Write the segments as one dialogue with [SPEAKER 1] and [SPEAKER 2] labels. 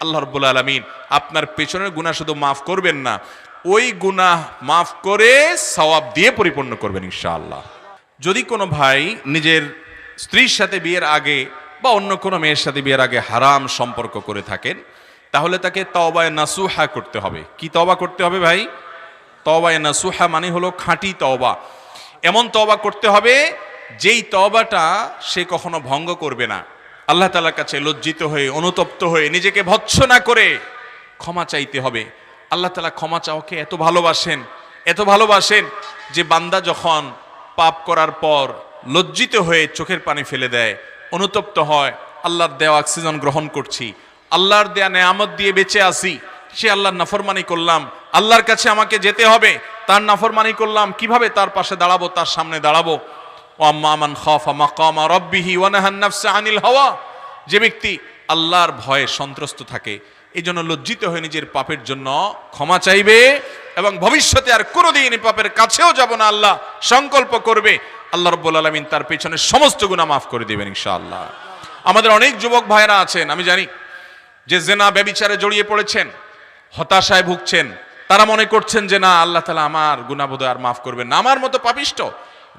[SPEAKER 1] আল্লাহ রাব্বুল আলামিন আপনার পেছনের গুনাহ শুধু মাফ করবেন না, ওই গুনাহ মাফ করে সওয়াব দিয়ে পরিপূর্ণ করবেন ইনশাআল্লাহ। যদি কোনো ভাই নিজের স্ত্রীর সাথে বিয়ের আগে বা অন্য কোনো মেয়ের সাথে বিয়ের আগে হারাম সম্পর্ক করে থাকেন, তাহলে তাকে তওবায়ে নাসুহা করতে হবে। কি তওবা করতে হবে ভাই? তওবায়ে নাসুহা মানে হলো খাঁটি তওবা। এমন তওবা করতে হবে যেই তওবাটা সে কখনো ভঙ্গ করবে না। আল্লাহ তাআলার কাছে লজ্জিত হয়ে, অনুতপ্ত হয়ে, নিজেকে ভৎসনা করে ক্ষমা চাইতে হবে। আল্লাহ তাআলা ক্ষমা চাওয়াকে এত ভালোবাসেন যে বান্দা যখন পাপ করার পর লজ্জিত হয়ে চোখের পানি ফেলে দেয়, অনুতপ্ত হয়, আল্লাহর দেওয়া অক্সিজেন গ্রহণ করছি, আল্লাহর দেয়া নেয়ামত দিয়ে বেঁচে আসি, সে আল্লাহর নাফরমানি করলাম, আল্লাহর কাছে আমাকে যেতে হবে, তার নাফরমানি করলাম, কিভাবে তার পাশে দাঁড়াবো, তার সামনে দাঁড়াবো? ওয়া আম্মা মান খাফা মাকামা রাব্বিহি ওয়া নাহান নাফসা আনিল হাওয়া, যে ব্যক্তি আল্লাহর ভয়ে সন্ত্রস্ত থাকে, এই জন্য লজ্জিত হয়ে নিজের পাপের জন্য ক্ষমা চাইবে এবং ভবিষ্যতে আর কোনোদিন পাপের কাছেও যাব না আল্লাহ সংকল্প করবে। আল্লাহ রাব্বুল আলামিন তার পেছনে সমস্ত গুনাহ মাফ করে দিবেন ইনশাআল্লাহ। আমাদের অনেক যুবক ভাইরা আছেন, আমি জানি, যে জিনা ব্যভিচারে জড়িয়ে পড়েছেন, হতাশায় ভুগছেন। তারা মনে করছেন যে না, আল্লাহ তাআলা আমার গুনাহ বোধহয় আর মাফ করবেন না, আমার মতো পাপিষ্ট।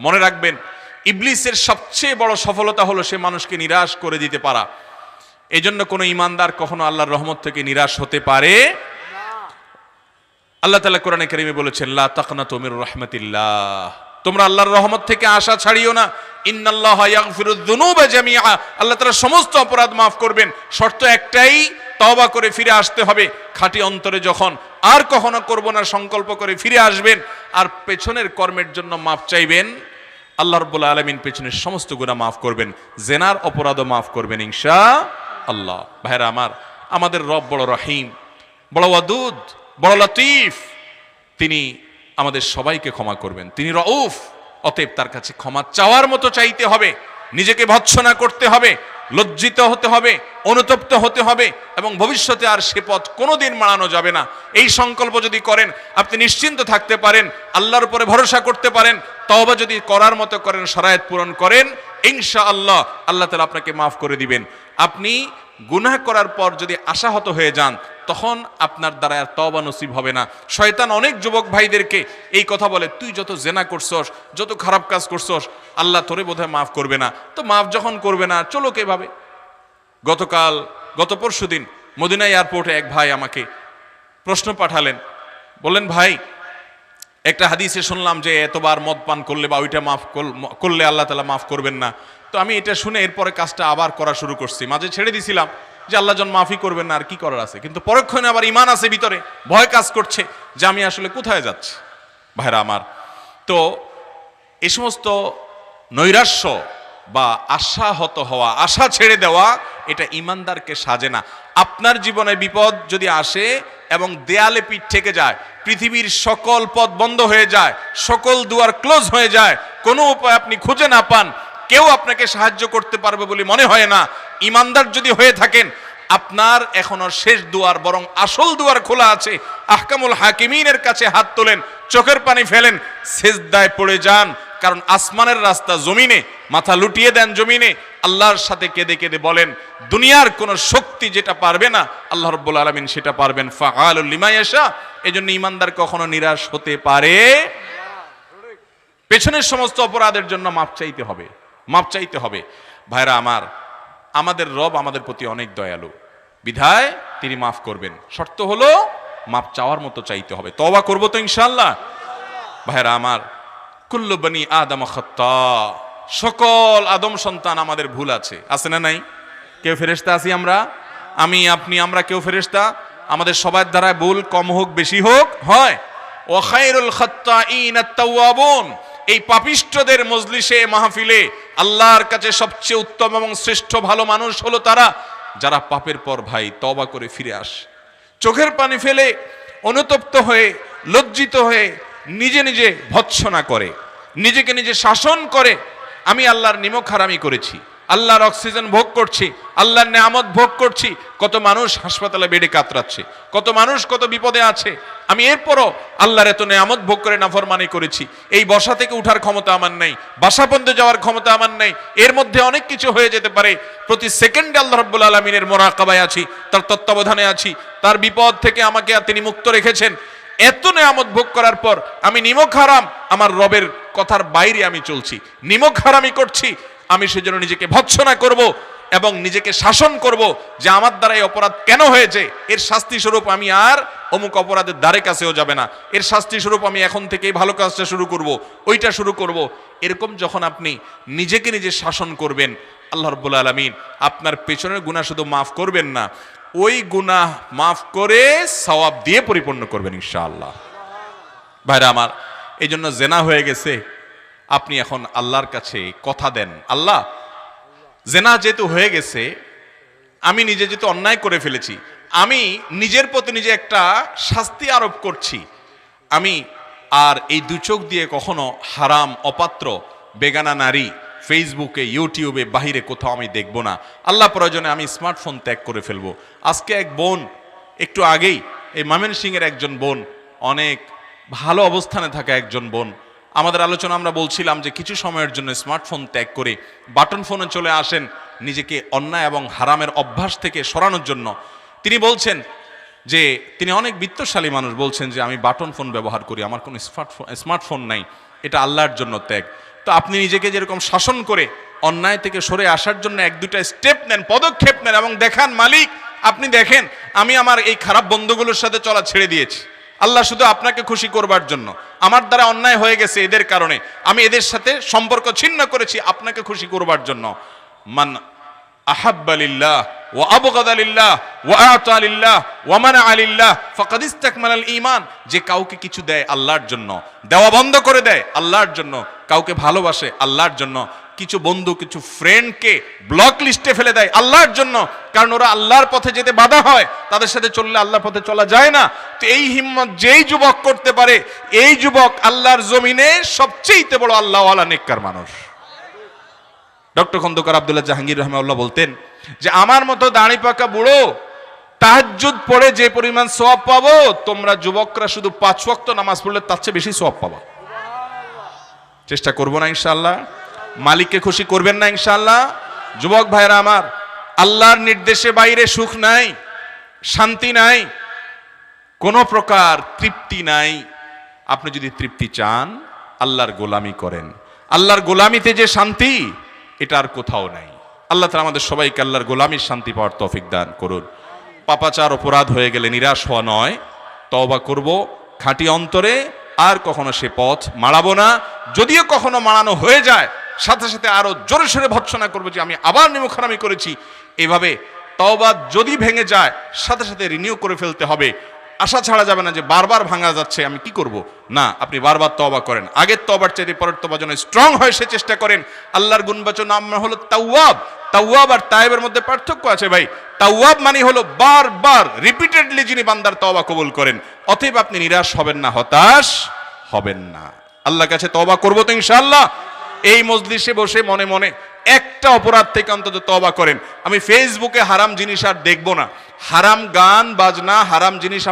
[SPEAKER 1] মনে রাখবেন, ইবলিসের সবচেয়ে বড় সফলতা হলো সে মানুষকে নিরাশ করে দিতে পারা। এই জন্য কোনো ইমানদার কখনো আল্লাহর রহমত থেকে নিরাশ হতে পারে না। আল্লাহ তাআলা কোরআনে কারীমে বলেছেন, লা তাকনাতু মির রাহমাতিল্লাহ, তোমরা আল্লাহর রহমত থেকে আশা ছাড়িও না। ইন্নাল্লাহা ইয়াগফিরুয যুনুবা জামিআ, আল্লাহ তাআলা সমস্ত অপরাধ মাফ করবেন। শর্ত একটাই, তওবা করে ফিরে আসতে হবে খাঁটি অন্তরে। যখন আর কখনো করব না সংকল্প করে ফিরে আসবেন আর পেছনের কর্মের জন্য মাফ চাইবেন, আল্লাহ রাব্বুল আলামিন পেছনের সমস্ত গুনাহ মাফ করবেন, জিনার অপরাধও মাফ করবেন ইনশাআল্লাহ। ভাইরা আমার, আমাদের রব বড় রহিম, বড় ওয়াদুদ, বড় লতিফ। তিনি আমাদের সবাইকে ক্ষমা করবেন। তিনি রউফ, অতএব তার কাছে ক্ষমা চাওয়ার মতো চাইতে হবে, নিজেকে ভৎসনা করতে হবে, লজ্জিত হতে হবে, অনুতপ্ত হতে হবে এবং ভবিষ্যতে আর সে পথ কোনোদিন মাড়ানো যাবে না। এই সংকল্প যদি করেন, আপনি নিশ্চিন্ত থাকতে পারেন, আল্লাহর উপরে ভরসা করতে পারেন। তওবা যদি করার মতো করেন, শরায়েত পূরণ করেন, ইনশাআল্লাহ আল্লাহ তাআলা আপনাকে মাফ করে দিবেন। আপনি গুনাহ করার পর যদি আশাহত হয়ে যান, তখন আপনার দ্বারা আর তওবা নসিব হবে না। শয়তান অনেক যুবক ভাইদেরকে এই কথা বলে, তুই যত জেনা করছস, যত খারাপ কাজ করছস, আল্লাহ তোরে বোধহয় মাফ করবে না। তো মাফ যখন করবে না, চলো কিভাবে? গত পরশুদিন মদিনা এয়ারপোর্টে এক ভাই আমাকে প্রশ্ন পাঠালেন, বললেন, ভাই, একটা হাদিসে শুনলাম যে এতবার মদ পান করলে বা ওইটা মাফ করলে আল্লাহ তাআলা মাফ করবেন না। তো আমি এটা শুনে এরপরে কাজটা আবার করা শুরু করছি। মাঝে ছেড়ে দিছিলাম যে আল্লাহ জন মাফই করবেন না, আর কি করার আছে, কিন্তু পরক্ষণে আবার ঈমান আছে ভিতরে, ভয় কাজ করছে যে আমি আসলে কোথায় যাচ্ছি। ভাইরা আমার, তো এই সমস্ত নৈরাশ্য বা আশাহত হওয়া, আশা ছেড়ে দেওয়া, এটা ইমানদারকে সাজে না। আপনার জীবনে বিপদ যদি আসে এবং দেয়ালে পিঠ থেকে যায়, পৃথিবীর সকল পথ বন্ধ হয়ে যায়, সকল দুয়ার ক্লোজ হয়ে যায়, কোনো উপায় আপনি খুঁজে না পান, কেউ আপনাকে সাহায্য করতে পারবে বলে মনে হয় না, ইমানদার যদি হয়ে থাকেন, আপনার এখনো শেষ দুয়ার, বরং আসল দুয়ার খোলা আছে। আহকামুল হাকিমিনের কাছে হাত তোলেন, চোখের পানি ফেলেন, সেজদায় পড়ে যান। কারণ আসমানের রাস্তা জমিনে, মাথা লুটিয়ে দেন জমিনে, আল্লাহর সাথে কেঁদে কেঁদে বলেন, দুনিয়ার কোন শক্তি যেটা পারবে না, আল্লাহ রাব্বুল আলামিন সেটা পারবেন। ফাআলুল লিমা ইয়াশা। এজন্য ইমানদার কখনো নিরাশ হতে পারে। পেছনের সমস্ত অপরাধের জন্য মাফ চাইতে হবে। ভাইরা আমার, আমাদের রব আমাদের প্রতি অনেক দয়ালু, বিধায় তিনি মাফ করবেন। শর্ত হলো মাফ চাওয়ার মতো চাইতে হবে। তওবা করব তো ইনশাআল্লাহ। ভাইরা আমার, কুল্লু বনি আদম খাত্তা, সকল আদম সন্তান আমাদের ভুল আছে না নাই? কেউ ফেরেশতা আছি আমরা, আমি, আপনি, আমরা কেউ ফেরেশতা। আমাদের সবার দ্বারা ভুল কম হোক বেশি হোক হয়। ওয়া খায়রুল খাত্তাইন আত-তাওয়াবুন, এই পাপিষ্ঠদের মজলিসে, মাহফিলে আল্লাহর কাছে সবচেয়ে উত্তম এবং শ্রেষ্ঠ ভালো মানুষ হলো তারা যারা পাপের পর ভাই তওবা করে ফিরে আসে, চোখের পানি ফেলে, অনুতপ্ত হয়ে, লজ্জিত হয়ে নিজে ভৎসনা করে, নিজেকে নিজে শাসন করে, আমি আল্লাহর নিমক হারামি করেছি, আল্লাহর অক্সিজেন ভোগ করছি, আল্লাহর নেয়ামত ভোগ করছি। কত মানুষ হাসপাতালে বেডে কাতরাচ্ছে, কত মানুষ কত বিপদে আছে। আমি এরপরও আল্লাহর এত নেয়ামত ভোগ করে নাফরমানি করেছি। এই বসা থেকে উঠার ক্ষমতা আমার নেই, বাসা পর্যন্ত যাওয়ার ক্ষমতা আমার নেই। এর মধ্যে অনেক কিছু হয়ে যেতে পারে। প্রতি সেকেন্ডে আল্লাহ রাব্বুল আলামিনের মোরাকাবায় আছি, তার তত্ত্বাবধানে আছি, তার বিপদ থেকে আমাকে তিনি মুক্ত রেখেছেন। এত নেয়ামত ভোগ করার পর আমি নিমক হারাম, আমার রবের কথার বাইরে আমি চলছি, নিমক হারামি করছি। আমি সেজন্য নিজেকে ভৎসনা করব এবং নিজেকে শাসন করব যে আমার দ্বারা এই অপরাধ কেন হয়েছে, এর শাস্তি স্বরূপ আমি আর অমুক অপরাধের দ্বারে কাছেও যাবে না, এর শাস্তি স্বরূপ আমি এখন থেকেই ভালো কাজটা শুরু করব, ওইটা শুরু করব। এরকম যখন আপনি নিজেকে নিজে শাসন করবেন, আল্লাহ রাব্বুল আলামিন আপনার পেছনের গুনাহ শুধু মাফ করবেন না, ওই গুনাহ মাফ করে সওয়াব দিয়ে পরিপূর্ণ করবেন ইনশাআল্লাহ। ভাইরা আমার, এই জন্য জেনা হয়ে গেছে, আপনি এখন আল্লাহর কাছে কথা দেন, আল্লাহ জেনা যেহেতু হয়ে গেছে, আমি নিজে যেহেতু অন্যায় করে ফেলেছি, আমি নিজের প্রতি নিজে একটা শাস্তি আরোপ করছি। আমি আর এই দু চোখ দিয়ে কখনো হারাম, অপাত্র, বেগানা নারী ফেসবুকে, ইউটিউবে, বাহিরে কোথাও আমি দেখব না। আল্লাহ প্রয়োজনে আমি স্মার্টফোন ত্যাগ করে ফেলবো। আজকে এক বোন, একটু আগেই এই ময়মনসিংহের একজন বোন, অনেক ভালো অবস্থানে থাকা একজন বোন, আমাদের আলোচনা আমরা বলছিলাম যে কিছু সময়ের জন্য স্মার্টফোন ত্যাগ করে বাটন ফোনে চলে আসেন, নিজেকে অন্যায় এবং হারামের অভ্যাস থেকে সরানোর জন্য। তিনি বলছেন যে তিনি অনেক বিত্তশালী মানুষ, বলছেন যে আমি বাটন ফোন ব্যবহার করি, আমার কোনো স্মার্টফোন নাই, এটা আল্লাহর জন্য ত্যাগ। তো আপনি নিজেকে যেরকম শাসন করে অন্যায় থেকে সরে আসার জন্য এক দুটা স্টেপ নেন, পদক্ষেপ নেন এবং দেখান মালিক আপনি দেখেন আমি আমার এই খারাপ বন্ধুগুলোর সাথে চলা ছেড়ে দিয়েছি, আল্লাহ শুধু আপনাকে খুশি করবার জন্য, আমার দ্বারা অন্যায় হয়ে গেছে এদের কারণে, আমি এদের সাথে সম্পর্ক ছিন্ন করেছি আপনাকে খুশি করবার জন্য। মান আহাব্বা লিল্লাহ ওয়া আবগাদা লিল্লাহ ওয়া আতা লিল্লাহ ওয়া মানাআ লিল্লাহ ফাকাদ ইসতাকমালাল ঈমান। যে কাউকে কিছু দেয় আল্লাহর জন্য, দেওয়া বন্ধ করে দেয় আল্লাহর জন্য, কাউকে ভালোবাসে আল্লাহর জন্য, কিছু বন্ধু কিছু ফ্রেন্ডকে ব্লক লিস্টে ফেলে দেয় আল্লাহর জন্য, কারণ ওরা আল্লাহর পথে যেতে বাধা হয়, তাদের সাথে চললে আল্লাহর পথে চলা যায় না। তো এই হিম্মত যেই যুবক করতে পারে, এই যুবক আল্লাহর জমিনে সবচেয়ে বড় আল্লাহওয়ালা নেককার মানুষ। ডক্টর খন্দকার আব্দুল্লাহ জাহাঙ্গীর রহমাউল্লাহ বলতেন যে আমার মতো দাড়ি পাকা বুড়ো তাহাজ্জুদ পড়ে যে পরিমাণ সওয়াব পাবো, তোমরা যুবকরা শুধু 5 ওয়াক্ত নামাজ পড়লে তার চেয়ে বেশি সওয়াব পাবা। চেষ্টা করবো না ইনশাআল্লাহ? মালিককে খুশি করবেন না ইনশাআল্লাহ? যুবক ভাইরা আমার, আল্লাহর নির্দেশে বাইরে সুখ নাই, শান্তি নাই, কোনো প্রকার তৃপ্তি নাই। আপনি যদি তৃপ্তি চান, আল্লাহর গোলামি করেন। আল্লাহর গোলামিতে যে শান্তি, এটা আর কোথাও নাই। আল্লাহ তাআলা আমাদের সবাইকে আল্লাহর গোলামির শান্তি পাওয়ার তৌফিক দান করুন। পাপাচার অপরাধ হয়ে গেলে নিরাশ হওয়া নয়, তওবা করব খাঁটি অন্তরে, আর কখনো সে পথ মাড়াবো না। যদিও কখনো মাড়ানো হয়ে যায়, সাথে সাথে আরো জোরে সোরে ভৎসনা করবো যে আমি আবার নিমুখারামি করেছি। এভাবে তওবা যদি ভেঙে যায়, সাথে সাথে রিনিউ করে ফেলতে হবে। আশা ছাড়া যাবে না যে বারবার ভাঙা যাচ্ছে, আমি কি করব না। আপনি বারবার তওবা করেন, আগের তওবার চাইতে পরের তওবা যেন স্ট্রং হয় সে চেষ্টা করেন। আল্লাহর গুণবাচক নাম হলো তাওয়াব। তাওয়াব আর তায়েবের মধ্যে পার্থক্য আছে ভাই। তাওয়াব মানে হলো বারবার রিপিটেডলি যিনি বান্দার তওবা কবুল করেন। অতএব আপনি নিরাশ হবেন না, হতাশ হবেন না। আল্লাহর কাছে তওবা করব তো ইনশাআল্লাহ। এই মজলিসে বসে মনে মনে একটা অপরাধ থেকে অন্তত তওবা করেন। আমি ফেসবুকে হারাম জিনিস আর দেখব না, হারাম গান বাজনা, হারাম জিনিস